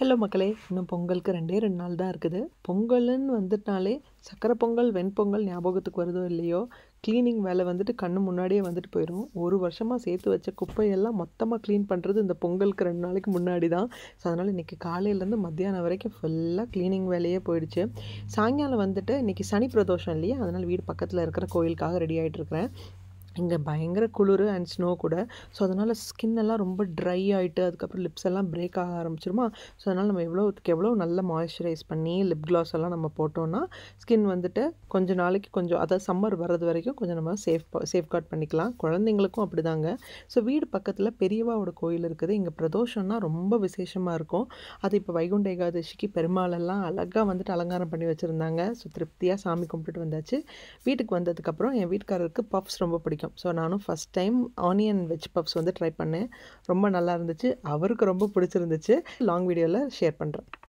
Hello மக்களே, இன்னும் பொங்கலுக்கு 2 நாள் தான் இருக்குது. பொங்கலுன்னு வந்துட்டாலே சக்கரை பொங்கல், வெண்பொங்கல் ஞாபகத்துக்கு வருதோ இல்லையோ, க்ளீனிங் வேலை வந்துட்டு கண்ணு முன்னாடியே வந்துட்டு போயிடும். ஒரு வருஷமாக சேர்த்து வச்ச குப்பையெல்லாம் மொத்தமாக க்ளீன் பண்ணுறது இந்த பொங்கலுக்கு 2 நாளைக்கு முன்னாடி தான். ஸோ அதனால் இன்றைக்கி காலையிலேருந்து மத்தியானம் வரைக்கும் ஃபுல்லாக க்ளீனிங் வேலையே போயிடுச்சு. சாயங்காலம் வந்துட்டு இன்றைக்கி சனி பிரதோஷம் இல்லையா, அதனால் வீடு பக்கத்தில் இருக்கிற கோயிலுக்காக ரெடி ஆகிட்டுருக்கிறேன். இங்கே பயங்கர குளிர் அண்ட் ஸ்னோ கூட. ஸோ அதனால் ஸ்கின்னெல்லாம் ரொம்ப ட்ரை ஆகிட்டு அதுக்கப்புறம் லிப்ஸ் எல்லாம் பிரேக் ஆக ஆரம்பிச்சிருமா. ஸோ அதனால் நம்ம எவ்வளோத்துக்கு எவ்வளோ நல்லா மாய்ஸ்சரைஸ் பண்ணி லிப் கிளாஸ் எல்லாம் நம்ம போட்டோன்னா ஸ்கின் வந்துட்டு கொஞ்சம் நாளைக்கு கொஞ்சம் அதாவது சம்மர் வர்றது வரைக்கும் கொஞ்சம் நம்ம சேஃப்கார்ட் பண்ணிக்கலாம். குழந்தைங்களுக்கும் அப்படி தாங்க. ஸோ வீடு பக்கத்தில் பெரியவாவோட கோயில் இருக்குது. இங்கே பிரதோஷம்னா ரொம்ப விசேஷமாக இருக்கும். அது இப்போ வைகுண்ட ஏகாதசிக்கு பெருமாளெல்லாம் அழகாக வந்துட்டு அலங்காரம் பண்ணி வச்சுருந்தாங்க. ஸோ திருப்தியாக சாமி கும்பிட்டுட்டு வந்தாச்சு. வீட்டுக்கு வந்ததுக்கப்புறம் என் வீட்டுக்காரருக்கு பஃப்ஸ் ரொம்ப பிடிக்கும். ஸோ நானும் first time onion veg puffs வந்து ட்ரை பண்ணேன். ரொம்ப நல்லா இருந்துச்சு. அவருக்கு ரொம்ப பிடிச்சிருந்துச்சு. லாங் வீடியோவில் ஷேர் பண்ணுறேன்.